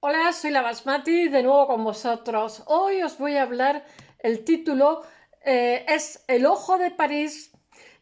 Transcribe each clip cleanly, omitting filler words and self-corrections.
Hola, soy la Basmati, de nuevo con vosotros. Hoy os voy a hablar, el título es El ojo de París,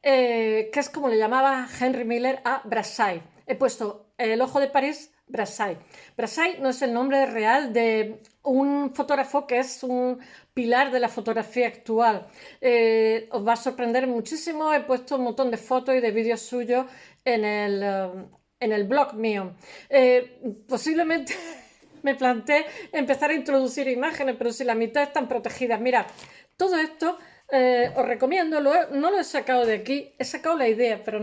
que es como le llamaba Henry Miller a Versailles. He puesto El ojo de París, Versailles. Versailles no es el nombre real de un fotógrafo que es un pilar de la fotografía actual. Os va a sorprender muchísimo, he puesto un montón de fotos y de vídeos suyos en el blog mío. Posiblemente me planteé empezar a introducir imágenes, pero si la mitad están protegidas. Mira, todo esto os recomiendo, no lo he sacado de aquí, he sacado la idea, pero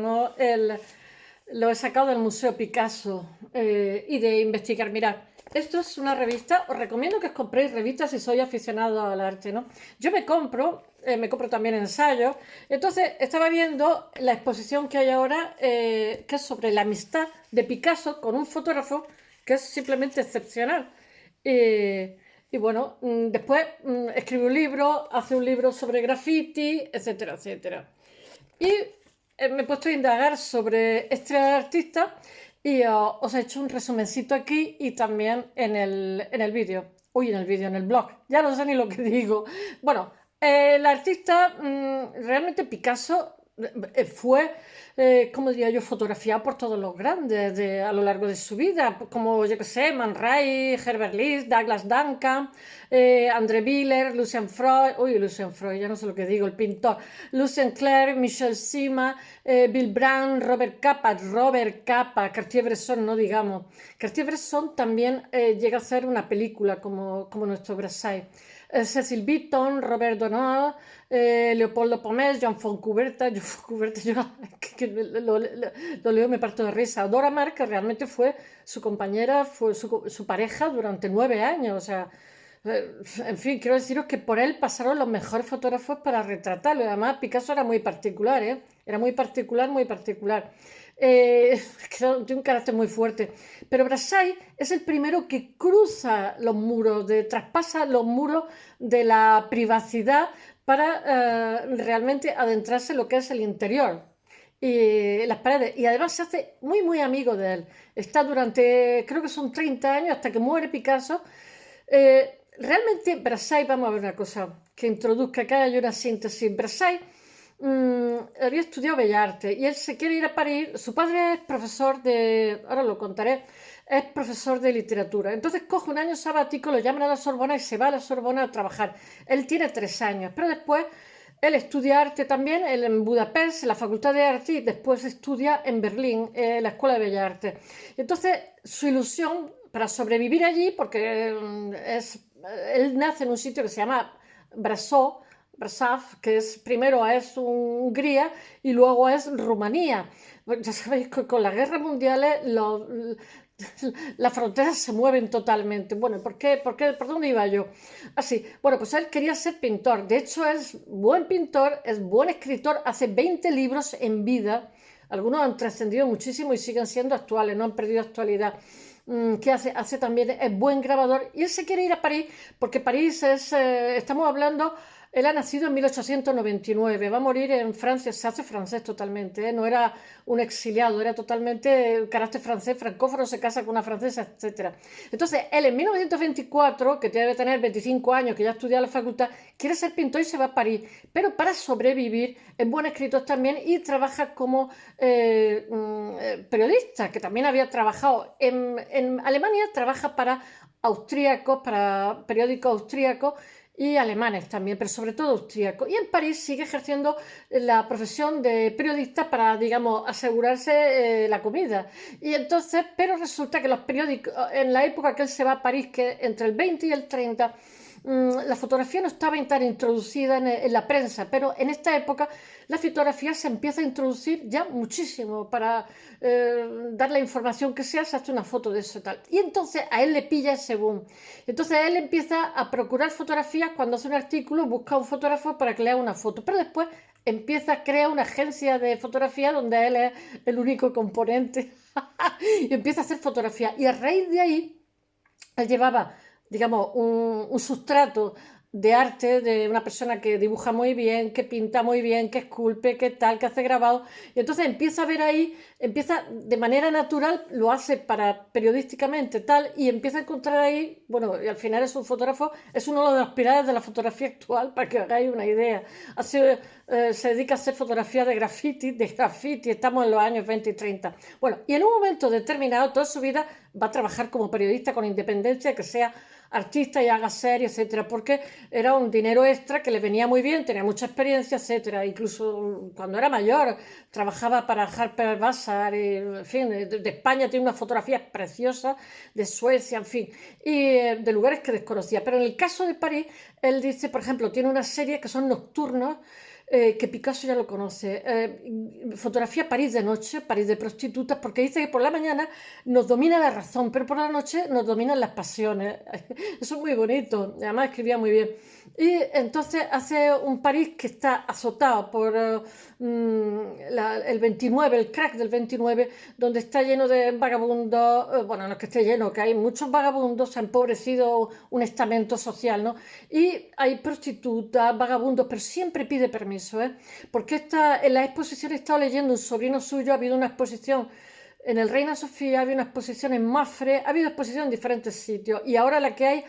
lo he sacado del Museo Picasso y de investigar. Mirad, esto es una revista, os recomiendo que os compréis revistas si sois aficionados al arte, ¿no? Yo me compro también ensayos. Entonces estaba viendo la exposición que hay ahora, que es sobre la amistad de Picasso con un fotógrafo que es simplemente excepcional. Y bueno, después escribe un libro, hace un libro sobre graffiti, etcétera, etcétera. Y me he puesto a indagar sobre este artista y os he hecho un resumencito aquí y también en el vídeo. Uy, en el blog. Ya no sé ni lo que digo. Bueno, el artista, realmente Picasso fue, como diría yo, fotografiado por todos los grandes a lo largo de su vida, como yo que sé, Man Ray, Herbert Lees, Douglas Duncan, André Miller, Lucien Freud, ya no sé lo que digo, el pintor, Lucien Clair, Michel Sima, Bill Brown, Robert Capa, Cartier-Bresson, no digamos. Cartier-Bresson también llega a hacer una película como nuestro Versailles. Cecil Beaton, Robert Donat, Leopoldo Pomés, Joan Fontcuberta, lo leo y me parto de risa. Dora Maar, que realmente fue su compañera, fue su pareja durante 9 años, o sea, en fin, quiero deciros que por él pasaron los mejores fotógrafos para retratarlo. Y además, Picasso era muy particular, ¿eh? Era muy particular, muy particular. Tiene un carácter muy fuerte. Pero Brassai es el primero que cruza los muros, traspasa los muros de la privacidad para realmente adentrarse en lo que es el interior y las paredes. Y además se hace muy, muy amigo de él. Está durante, creo que son 30 años, hasta que muere Picasso. Realmente Brassai, vamos a ver una cosa que introduzca, que haya una síntesis. Brassai había estudiado Bellas Artes y él se quiere ir a París. Su padre es profesor ahora lo contaré, es profesor de literatura. Entonces coge un año sabático, lo llaman a la Sorbona y se va a la Sorbona a trabajar. Él tiene 3 años, pero después él estudia arte también en Budapest, en la Facultad de Arte, y después estudia en Berlín, en la Escuela de Bellas Artes. Entonces, su ilusión para sobrevivir allí, porque él nace en un sitio que se llama Brasov, que primero es Hungría y luego es Rumanía. Ya sabéis que con las guerras mundiales las fronteras se mueven totalmente. Bueno, ¿por dónde iba yo? Así, bueno, pues él quería ser pintor. De hecho, es buen pintor, es buen escritor, hace 20 libros en vida. Algunos han trascendido muchísimo y siguen siendo actuales, no han perdido actualidad. Que hace también, es buen grabador. Y él se quiere ir a París, porque París estamos hablando, él ha nacido en 1899, va a morir en Francia, se hace francés totalmente, ¿eh? No era un exiliado, era totalmente carácter francés, francófono, se casa con una francesa, etcétera. Entonces, él en 1924, que debe tener 25 años, que ya estudia en la facultad, quiere ser pintor y se va a París, pero para sobrevivir es buen escritor también y trabaja como periodista, que también había trabajado en Alemania, trabaja para austríacos, para periódicos austríacos y alemanes también, pero sobre todo austríacos. Y en París sigue ejerciendo la profesión de periodista para, digamos, asegurarse la comida. Y entonces, pero resulta que los periódicos, en la época que él se va a París, que entre el 20 y el 30, la fotografía no estaba tan introducida en la prensa, pero en esta época la fotografía se empieza a introducir ya muchísimo para dar la información que sea, se hace una foto de eso y tal. Y entonces a él le pilla ese boom. Entonces él empieza a procurar fotografías, cuando hace un artículo busca un fotógrafo para que le haga una foto, pero después empieza a crear una agencia de fotografía donde él es el único componente y empieza a hacer fotografía. Y a raíz de ahí él llevaba, digamos, un sustrato de arte, de una persona que dibuja muy bien, que pinta muy bien, que esculpe, que tal, que hace grabado. Y entonces empieza a ver ahí, empieza de manera natural, lo hace para periodísticamente tal, y empieza a encontrar ahí, bueno, y al final es un fotógrafo, es uno de los pilares de la fotografía actual, para que hagáis una idea. Se dedica a hacer fotografía de graffiti, estamos en los años 20 y 30. Bueno, y en un momento determinado, toda su vida va a trabajar como periodista con independencia, que sea artista y haga series, etcétera, porque era un dinero extra que le venía muy bien, tenía mucha experiencia, etcétera. Incluso cuando era mayor trabajaba para Harper Bazaar, y, en fin, de España tiene unas fotografías preciosas, de Suecia, en fin, y de lugares que desconocía. Pero en el caso de París, él dice, por ejemplo, tiene una serie que son nocturnos, que Picasso ya lo conoce. Fotografía París de noche, París de prostitutas, porque dice que por la mañana nos domina la razón, pero por la noche nos dominan las pasiones. Eso es muy bonito, además escribía muy bien. Y entonces hace un París que está azotado por el 29, el crack del 29, donde está lleno de vagabundos. Bueno, no es que esté lleno, que hay muchos vagabundos, se ha empobrecido un estamento social, ¿no? Y hay prostitutas, vagabundos, pero siempre pide permiso, ¿eh? Porque en la exposición he estado leyendo, un sobrino suyo, ha habido una exposición en el Reina Sofía, había una exposición en Mafre, ha habido exposición en diferentes sitios, y ahora la que hay,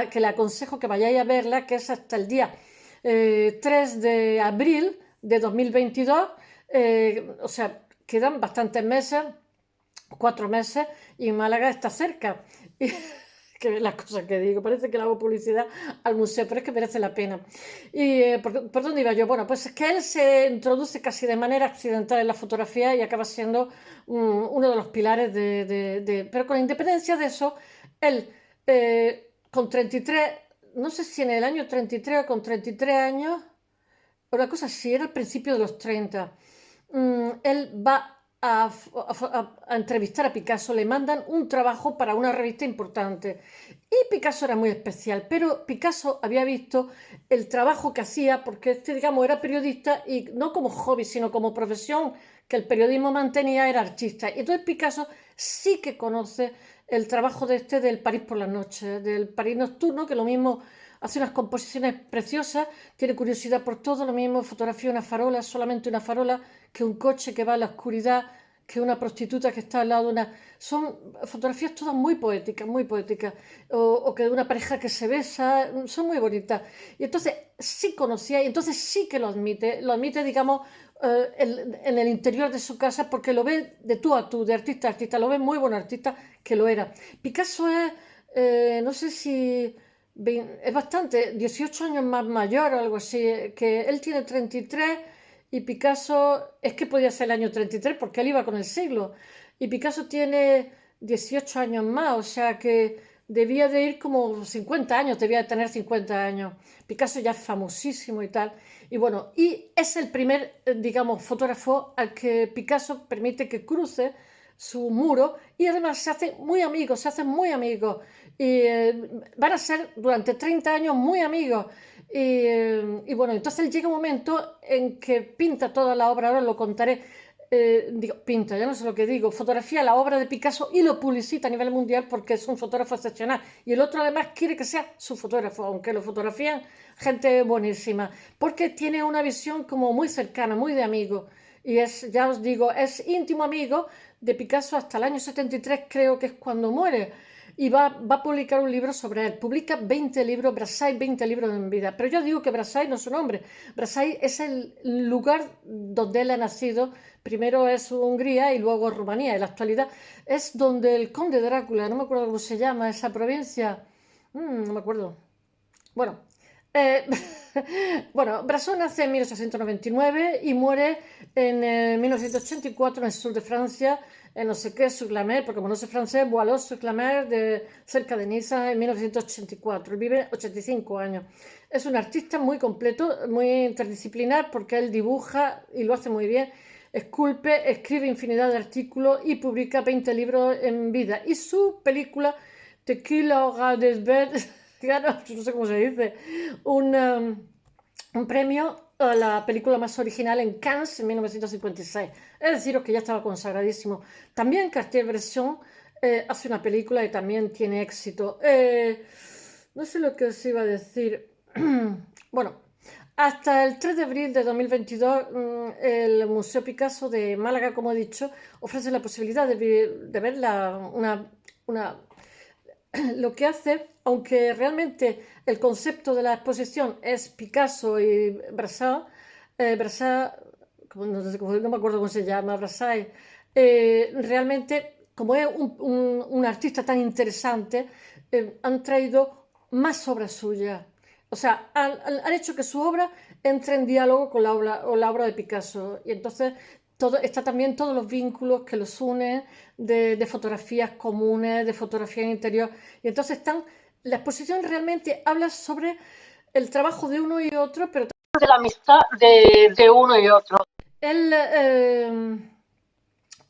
que le aconsejo que vayáis a verla, que es hasta el día 3 de abril de 2022, o sea, quedan bastantes meses, 4 meses, y Málaga está cerca. Y, que las cosas que digo, parece que le hago publicidad al museo, pero es que merece la pena. ¿Y por dónde iba yo? Bueno, pues es que él se introduce casi de manera accidental en la fotografía y acaba siendo uno de los pilares Pero con independencia de eso, él con 33, no sé si en el año 33 o con 33 años, una cosa así, era al principio de los 30, él va a entrevistar a Picasso, le mandan un trabajo para una revista importante. Y Picasso era muy especial, pero Picasso había visto el trabajo que hacía, porque este, digamos, era periodista y no como hobby, sino como profesión que el periodismo mantenía, era artista. Y entonces Picasso sí que conoce el trabajo del París por las noches, del París nocturno, que lo mismo hace unas composiciones preciosas, tiene curiosidad por todo, lo mismo fotografía una farola, solamente una farola, que un coche que va en la oscuridad, que una prostituta que está al lado de una... Son fotografías todas muy poéticas, muy poéticas. O que de una pareja que se besa, son muy bonitas. Y entonces sí conocía, y entonces sí que lo admite, digamos, en el interior de su casa, porque lo ve de tú a tú, de artista a artista, lo ve muy buen artista que lo era. Picasso es, no sé si es bastante, 18 años más mayor o algo así, que él tiene 33 y Picasso, es que podía ser el año 33 porque él iba con el siglo, y Picasso tiene 18 años más, o sea que debía de ir como 50 años, debía de tener 50 años. Picasso ya es famosísimo y tal, y bueno, y es el primer, digamos, fotógrafo al que Picasso permite que cruce su muro, y además se hacen muy amigos, se hacen muy amigos, y van a ser durante 30 años muy amigos. Y bueno, entonces llega un momento en que pinta toda la obra, ahora lo contaré. Digo, pinta, ya no sé lo que digo, fotografía la obra de Picasso y lo publicita a nivel mundial porque es un fotógrafo excepcional. Y el otro además quiere que sea su fotógrafo, aunque lo fotografían gente buenísima, porque tiene una visión como muy cercana, muy de amigo. Y es, ya os digo, es íntimo amigo de Picasso hasta el año 73, creo que es cuando muere. Y va a publicar un libro sobre él. Publica 20 libros, Brassai, 20 libros en vida. Pero yo digo que Brassai no es su nombre. Brassai es el lugar donde él ha nacido. Primero es Hungría y luego Rumanía. En la actualidad es donde el conde Drácula, no me acuerdo cómo se llama esa provincia. No me acuerdo. Bueno, eh, bueno, Brasson nace en 1899 y muere en 1984 en el sur de Francia, en no sé qué, Sur-la-Mer, porque como no sé francés, Boileau-sur-la-Mer, cerca de Niza, en 1984. Él vive 85 años. Es un artista muy completo, muy interdisciplinar, porque él dibuja y lo hace muy bien, esculpe, escribe infinidad de artículos y publica 20 libros en vida. Y su película, Tequila Hogar des Bêtes, claro, no sé cómo se dice, un premio a la película más original en Cannes en 1956. Es decir, que ya estaba consagradísimo. También Cartier-Bresson hace una película y también tiene éxito. No sé lo que os iba a decir. Bueno, hasta el 3 de abril de 2022, el Museo Picasso de Málaga, como he dicho, ofrece la posibilidad de ver una lo que hace, aunque realmente el concepto de la exposición es Picasso y Brassai, Brassai, no me acuerdo cómo se llama, Brassai, realmente, como es un artista tan interesante, han traído más obras suyas. O sea, han hecho que su obra entre en diálogo con la obra de Picasso. Y entonces está también todos los vínculos que los unen de fotografías comunes, de fotografía en interior. Y entonces la exposición realmente habla sobre el trabajo de uno y otro, pero también de la amistad de uno y otro. Él,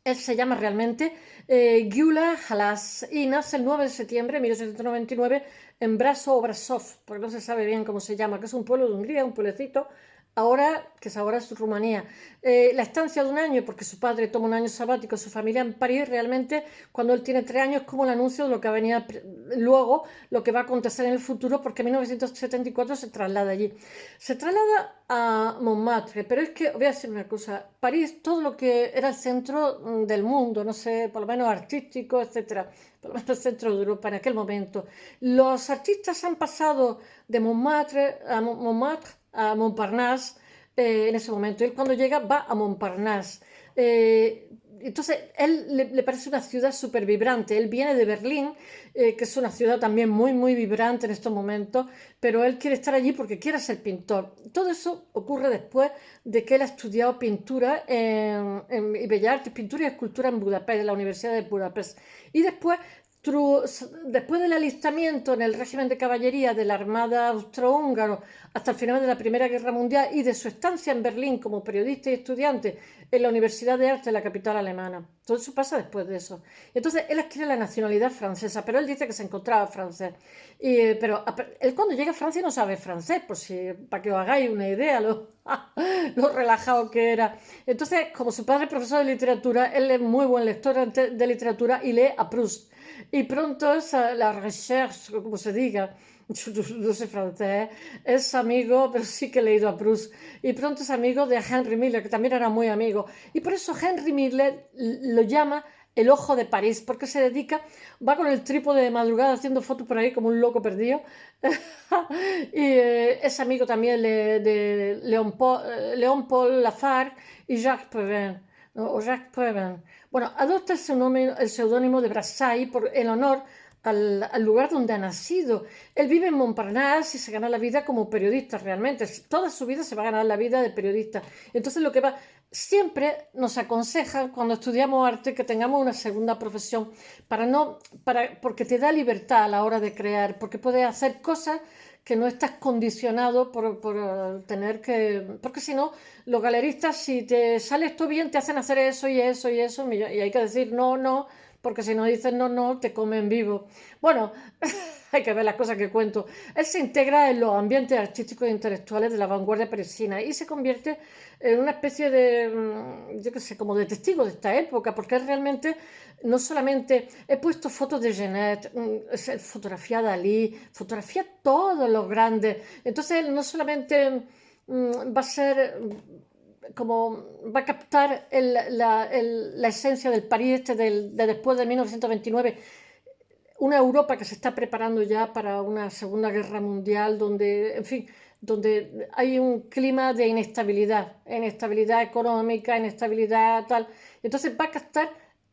él se llama realmente Gyula Halas y nace el 9 de septiembre de 1899 en Braso o Brasov, porque no se sabe bien cómo se llama, que es un pueblo de Hungría, un pueblecito, ahora es Rumanía. La estancia de un año, porque su padre toma un año sabático, su familia en París, realmente cuando él tiene 3 años es como el anuncio de lo que venía luego, lo que va a acontecer en el futuro, porque en 1974 se traslada allí. Se traslada a Montmartre, pero es que, voy a decir una cosa, París, todo lo que era el centro del mundo, no sé, por lo menos artístico, etcétera, por lo menos el centro de Europa en aquel momento. Los artistas han pasado de Montmartre a Montparnasse en ese momento. Él cuando llega va a Montparnasse. Entonces, él le parece una ciudad súper vibrante. Él viene de Berlín, que es una ciudad también muy, muy vibrante en estos momentos, pero él quiere estar allí porque quiere ser pintor. Todo eso ocurre después de que él ha estudiado pintura y Bellas Artes, pintura y escultura en Budapest, en la Universidad de Budapest. Y después del alistamiento en el régimen de caballería de la Armada austrohúngaro hasta el final de la Primera Guerra Mundial y de su estancia en Berlín como periodista y estudiante en la Universidad de Arte de la capital alemana. Todo eso pasa después de eso. Entonces él adquiere la nacionalidad francesa, pero él dice que se encontraba francés. Pero él cuando llega a Francia no sabe francés, para que os hagáis una idea lo relajado que era. Entonces, como su padre es profesor de literatura, él es muy buen lector de literatura y lee a Proust. Y pronto la recherche, como se diga, no sé francés, es amigo, pero sí que he leído a Proust, y pronto es amigo de Henry Miller, que también era muy amigo. Y por eso Henry Miller lo llama el ojo de París, porque se dedica, va con el trípode de madrugada haciendo fotos por ahí como un loco perdido. Y es amigo también de Léon Paul Lafargue y Jacques Prévin. ¿No? O Jacques Prévin. Bueno, adopta el seudónimo de Brassai en honor al lugar donde ha nacido. Él vive en Montparnasse y se gana la vida como periodista realmente. Toda su vida se va a ganar la vida de periodista. Entonces siempre nos aconsejan cuando estudiamos arte que tengamos una segunda profesión porque te da libertad a la hora de crear, porque puedes hacer cosas que no estás condicionado por tener que... Porque si no, los galeristas, si te sale esto bien, te hacen hacer eso y eso y eso, y hay que decir no, no, porque si no dices no, no, te comen vivo. Bueno, hay que ver las cosas que cuento. Él se integra en los ambientes artísticos e intelectuales de la vanguardia parisina y se convierte en una especie yo qué sé, como de testigo de esta época, porque él realmente no solamente he puesto fotos de Genet, fotografía a Dalí, fotografía a todos los grandes. Entonces él no solamente va a ser como va a captar la esencia del París de después de 1929, una Europa que se está preparando ya para una Segunda Guerra Mundial, donde, en fin, donde hay un clima de inestabilidad económica, inestabilidad tal. Entonces va a captar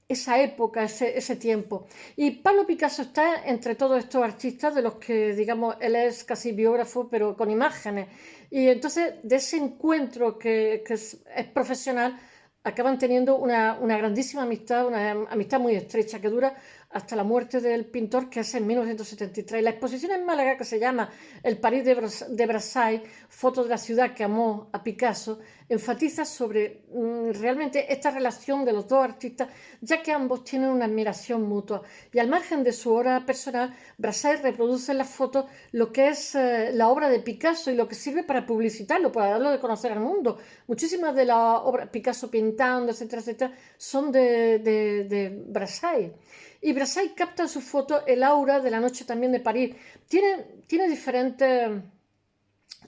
esa época, ese tiempo. Y Pablo Picasso está entre todos estos artistas de los que, digamos, él es casi biógrafo, pero con imágenes. Y entonces, de ese encuentro que es profesional, acaban teniendo una grandísima amistad, una amistad muy estrecha que dura hasta la muerte del pintor, que es en 1973. La exposición en Málaga, que se llama El París de Brassai, foto de la ciudad que amó a Picasso, enfatiza sobre realmente esta relación de los dos artistas, ya que ambos tienen una admiración mutua. Y al margen de su obra personal, Brassai reproduce en las fotos lo que es la obra de Picasso y lo que sirve para publicitarlo, para darlo de conocer al mundo. Muchísimas de las obras, Picasso pintando, etcétera, etcétera, son de Brassai. Y Brassai capta en sus fotos el aura de la noche también de París. Tiene diferentes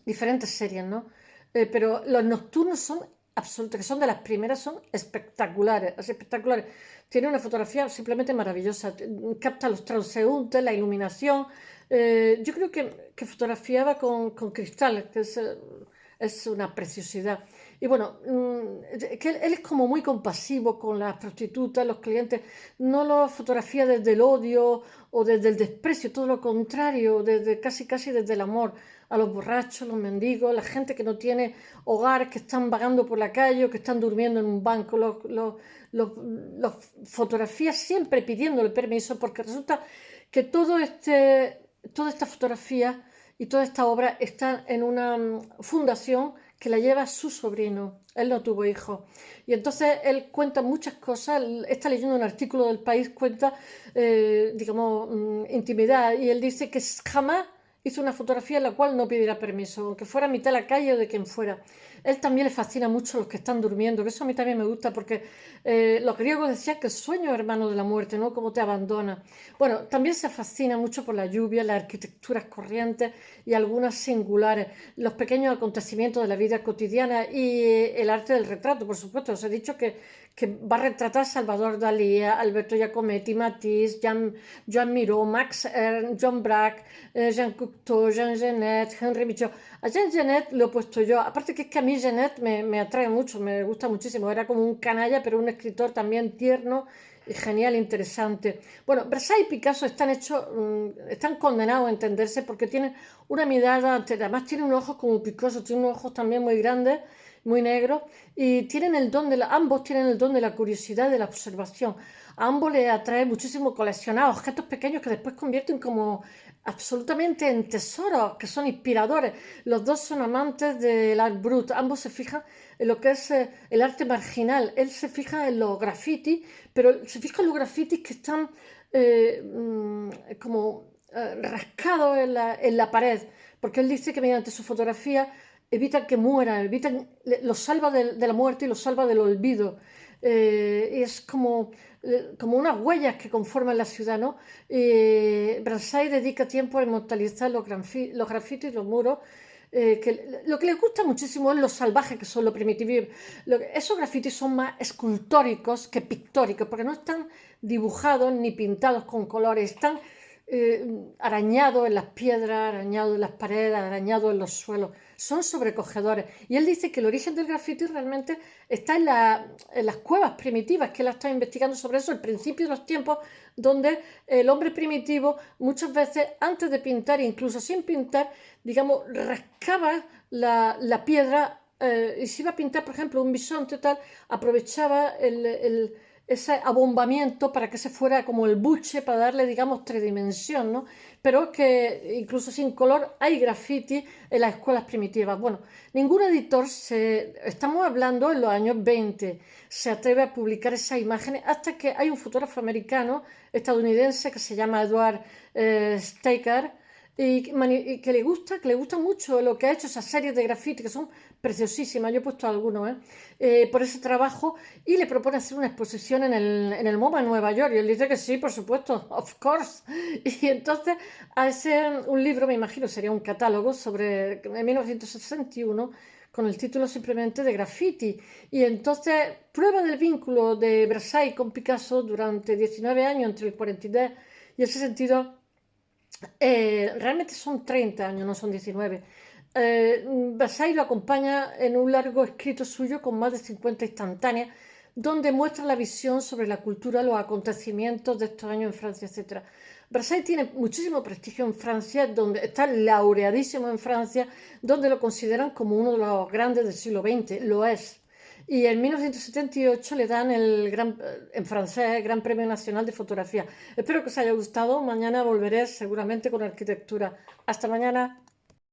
diferentes series, ¿no? Pero los nocturnos son absolutos, que son de las primeras, son espectaculares, espectaculares. Tiene una fotografía simplemente maravillosa, capta los transeúntes, la iluminación. Yo creo que fotografiaba con cristal, que es una preciosidad. Y bueno, que él es como muy compasivo con las prostitutas, los clientes, no los fotografía desde el odio o desde el desprecio, todo lo contrario, desde casi desde el amor a los borrachos, los mendigos, la gente que no tiene hogar, que están vagando por la calle o que están durmiendo en un banco, los fotografías siempre pidiéndole permiso, porque resulta que toda esta fotografía y toda esta obra está en una fundación que la lleva su sobrino. Él no tuvo hijos. Y entonces él cuenta muchas cosas. Está leyendo un artículo del País, cuenta, digamos, intimidad. Y él dice que jamás hizo una fotografía en la cual no pidiera permiso, aunque fuera a mitad de la calle o de quien fuera. Él también le fascina mucho los que están durmiendo, que eso a mí también me gusta, porque los griegos decían que el sueño es hermano de la muerte, ¿no? Como te abandona. Bueno, también se fascina mucho por la lluvia, las arquitecturas corrientes y algunas singulares, los pequeños acontecimientos de la vida cotidiana y el arte del retrato, por supuesto. Os he dicho que va a retratar Salvador Dalí, Alberto Giacometti, Matisse, Joan Miró, Max Ernst, John Braque, Jean Cocteau, Jean Genet, Henri Michaud. A Jean Genet lo he puesto yo, aparte que es que a mí Genet me atrae mucho, me gusta muchísimo, era como un canalla, pero un escritor también tierno y genial, interesante. Bueno, Brassai y Picasso están condenados a entenderse porque tienen una mirada, además tienen unos ojos como Picasso, tienen unos ojos también muy grandes, muy negros, y ambos tienen el don de la curiosidad y de la observación. A ambos les atrae muchísimo coleccionar objetos pequeños que después convierten como absolutamente en tesoros, que son inspiradores. Los dos son amantes del art brut, ambos se fijan en lo que es el arte marginal. Él se fija en los grafitis, pero se fija en los grafitis que están como rascados en la pared, porque él dice que mediante su fotografía evitan que mueran, los salva de la muerte y los salva del olvido. Y es como unas huellas que conforman la ciudad, ¿no? Brassai dedica tiempo a inmortalizar los grafitis, los muros. Lo que les gusta muchísimo es lo salvaje que son, lo primitivo. Esos grafitis son más escultóricos que pictóricos, porque no están dibujados ni pintados con colores, están arañados en las piedras, arañados en las paredes, arañados en los suelos. Son sobrecogedores. Y él dice que el origen del grafiti realmente está en las cuevas primitivas, que él ha estado investigando sobre eso, el principio de los tiempos, donde el hombre primitivo muchas veces, antes de pintar, incluso sin pintar, digamos, rascaba la piedra y si iba a pintar, por ejemplo, un bisonte tal, aprovechaba ese abombamiento para que se fuera como el buche, para darle, digamos, tridimensión, ¿no? Pero es que incluso sin color hay graffiti en las escuelas primitivas. Bueno, ningún editor estamos hablando en los años 20, se atreve a publicar esas imágenes hasta que hay un fotógrafo americano, estadounidense, que se llama Edward Staker, y que le gusta mucho lo que ha hecho, esas series de graffiti que son preciosísimas. Yo he puesto algunos por ese trabajo, y le propone hacer una exposición en el MoMA en Nueva York, y él dice que sí, por supuesto, of course. Y entonces hace un libro, me imagino sería un catálogo en 1961, con el título simplemente de Graffiti. Y entonces prueba del vínculo de Brassai con Picasso durante 19 años, entre el 42 y el 62. Realmente son 30 años, no son 19. Basay lo acompaña en un largo escrito suyo con más de 50 instantáneas, donde muestra la visión sobre la cultura, los acontecimientos de estos años en Francia, etc. Brassai tiene muchísimo prestigio en Francia, donde está laureadísimo en Francia, donde lo consideran como uno de los grandes del siglo XX, lo es. Y en 1978 le dan en francés, Gran Premio Nacional de Fotografía. Espero que os haya gustado. Mañana volveré seguramente con arquitectura. Hasta mañana.